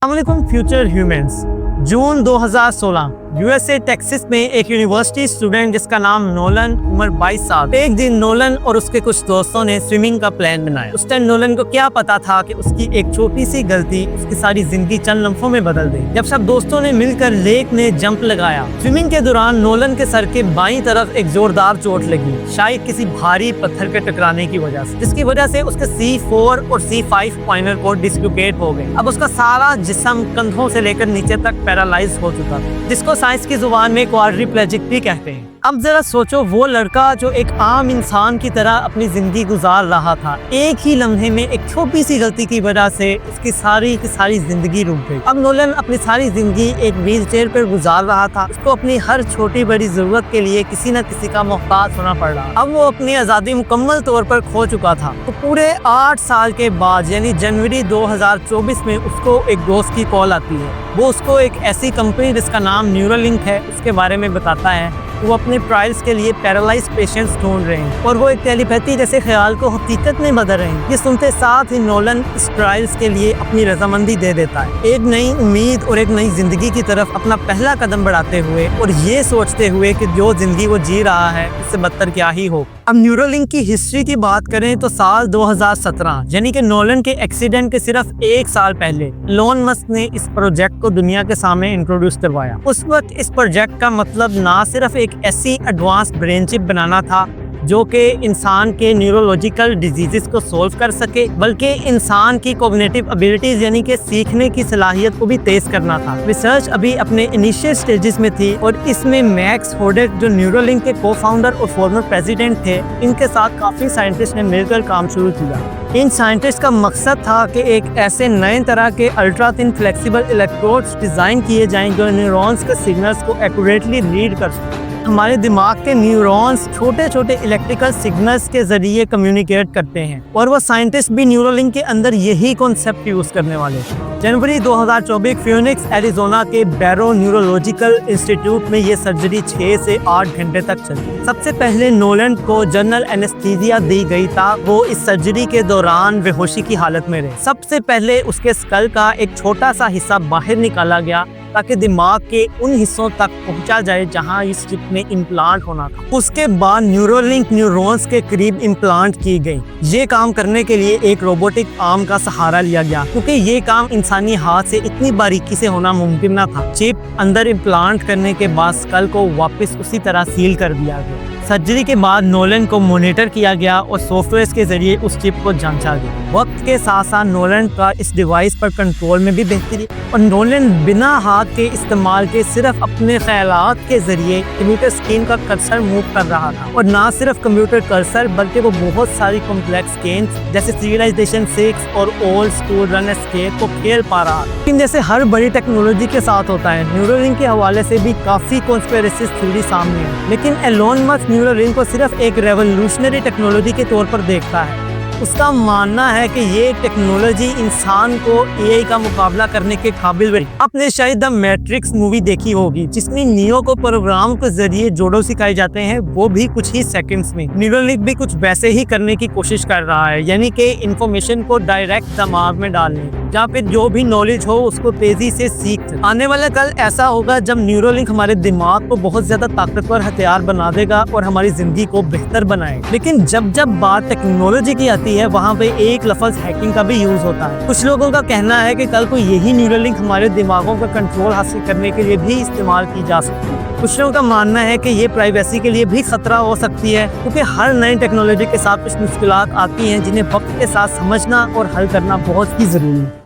अस्सलाम वालेकुम future humans. जून 2016 USA Texas में एक यूनिवर्सिटी स्टूडेंट जिसका नाम नोलन, उम्र 22 साल। एक दिन नोलन और उसके कुछ दोस्तों ने स्विमिंग का प्लान बनाया। उस टाइम नोलन को क्या पता था कि उसकी एक छोटी सी गलती उसकी सारी जिंदगी चंद लम्हों में बदल देगी। जब सब दोस्तों ने मिलकर लेक में जंप लगाया, स्विमिंग के दौरान नोलन के सर के बाईं तरफ एक जोरदार चोट लगी, शायद किसी भारी पत्थर के टकराने की वजह से, जिसकी वजह से उसके C4 और C5 स्पाइनल कोड डिस्लोकेट हो गए। अब उसका सारा जिस्म कंधों से लेकर नीचे तक पैरालाइज हो चुका था, जिसको साइंस की जुबान में क्वाड्रिप्लेजिक भी कहते हैं। अब जरा सोचो, वो लड़का जो एक आम इंसान की तरह अपनी जिंदगी गुजार रहा था, एक ही लम्हे में एक छोटी सी गलती की वजह से उसकी सारी की सारी जिंदगी रुक गई। अब नोलन अपनी सारी जिंदगी एक व्हील चेयर पर गुजार रहा था। उसको अपनी हर छोटी बड़ी जरूरत के लिए किसी न किसी का मोहताज होना पड़ रहा। अब वो अपनी आज़ादी मुकम्मल तौर पर खो चुका था। तो पूरे 8 साल के बाद यानी जनवरी 2024 में उसको एक दोस्त की कॉल आती है। वो उसको एक ऐसी कंपनी जिसका नाम न्यूरोलिंक है उसके बारे में बताता है। वो अपने ट्रायल्स के लिए पैरालाइज पेशेंट्स ढूंढ रहे हैं और वो एक टेलीपैथी जैसे ख्याल को हकीकत में बदल रहे हैं। ये सुनते साथ ही नोलन इस ट्रायल्स के लिए अपनी रजामंदी दे देता है, एक नई उम्मीद और एक नई जिंदगी की तरफ अपना पहला कदम बढ़ाते हुए, और ये सोचते हुए कि जो जिंदगी वो जी रहा है उससे बदतर क्या ही हो। अब न्यूरोलिंक की हिस्ट्री की बात करें तो साल 2017 यानी कि नोलन के एक्सीडेंट के सिर्फ 1 साल पहले एलोन मस्क ने इस प्रोजेक्ट को दुनिया के सामने इंट्रोड्यूस करवाया। उस वक्त इस प्रोजेक्ट का मतलब ना सिर्फ एक ऐसी एडवांस ब्रेन चिप बनाना था जो कि इंसान के न्यूरोलॉजिकल डिजीजेस को सोल्व कर सके, बल्कि इंसान की कॉग्निटिव एबिलिटीज यानी कि सीखने की सलाहियत को भी तेज करना था। रिसर्च अभी अपने इनिशियल स्टेजेस में थी और इसमें मैक्स होडेक जो न्यूरोलिंक के को-फाउंडर और फॉर्मर प्रेसिडेंट थे, इनके साथ काफ़ी साइंटिस्ट ने मिलकर काम शुरू किया। इन साइंटिस्ट का मकसद था कि एक ऐसे नए तरह के ultra thin flexible electrodes design किए जाएं जो न्यूरॉन्स के सिग्नल्स को एक्यूरेटली रीड कर सकें। हमारे दिमाग के न्यूरॉन्स छोटे छोटे इलेक्ट्रिकल सिग्नल्स के जरिए कम्युनिकेट करते हैं और वो साइंटिस्ट भी न्यूरोलिंक के अंदर यही कॉन्सेप्ट यूज़ करने वाले थे। जनवरी 2024 फिनिक्स एरिजोना के बैरो न्यूरोलॉजिकल इंस्टीट्यूट में ये सर्जरी 6 से 8 घंटे तक चली। सबसे पहले नोलन को जनरल एनेस्थीसिया दी गई था। वो इस सर्जरी के दौरान बेहोशी की हालत में रहे। सबसे पहले उसके स्कल का एक छोटा सा हिस्सा बाहर निकाला गया ताकि दिमाग के उन हिस्सों तक पहुंचा जाए जहां इस चिप में इम्प्लांट होना था। उसके बाद न्यूरोलिंक न्यूरॉन्स के करीब इम्प्लांट की गई। ये काम करने के लिए एक रोबोटिक आर्म का सहारा लिया गया, क्योंकि ये काम इंसानी हाथ से इतनी बारीकी से होना मुमकिन न था। चिप अंदर इम्प्लांट करने के बाद स्कल को वापस उसी तरह सील कर दिया गया। सर्जरी के बाद नोलन को मॉनिटर किया गया और सॉफ्टवेयर के जरिए उस चिप को जांचा गया। वक्त के साथ साथ नोलन का इस डिवाइस पर कंट्रोल में भी बेहतरी और नोलन बिना हाथ के इस्तेमाल के सिर्फ अपने ख्यालात के जरिए कंप्यूटर स्क्रीन का कर्सर मूव कर रहा था। और ना सिर्फ कंप्यूटर कर्सर बल्कि वो बहुत सारी कॉम्प्लेक्स गेम्स जैसे सिविलाइजेशन 6 और ओल्ड स्कूल रन एस्केप को खेल पा रहा था। लेकिन जैसे हर बड़ी टेक्नोलॉजी के साथ होता है, न्यूरोलिंक के हवाले से भी काफ़ी कॉन्स्पिरेसी थ्योरी सामने है। लेकिन एलोन मस्क न्यूरोलिंक को सिर्फ एक रेवोल्यूशनरी टेक्नोलॉजी के तौर पर देखता है। उसका मानना है कि ये टेक्नोलॉजी इंसान को एआई का मुकाबला करने के काबिल बनी। आपने शायद द मैट्रिक्स मूवी देखी होगी, जिसमें नियो को प्रोग्राम के जरिए जोड़ो सिखाए जाते हैं, वो भी कुछ ही सेकंड्स में। न्यूरोलिंक भी कुछ वैसे ही करने की कोशिश कर रहा है, यानी कि इंफॉर्मेशन को डायरेक्ट दिमाग में डालने या फिर जो भी नॉलेज हो उसको तेजी से सीख। आने वाला कल ऐसा होगा जब न्यूरोलिंक हमारे दिमाग को बहुत ज्यादा ताकतवर हथियार बना देगा और हमारी जिंदगी को बेहतर बनाएगा। लेकिन जब जब बात टेक्नोलॉजी की आती है, वहाँ पे एक लफ्ज हैकिंग का भी यूज होता है। कुछ लोगों का कहना है कि कल को यही न्यूरोलिंक हमारे दिमागों का कंट्रोल हासिल करने के लिए भी इस्तेमाल की जा सकती है। कुछ लोगों का मानना है कि ये प्राइवेसी के लिए भी खतरा हो सकती है, क्योंकि हर नई टेक्नोलॉजी के साथ कुछ मुश्किलात आती हैं जिन्हें वक्त के साथ समझना और हल करना बहुत ही जरूरी है।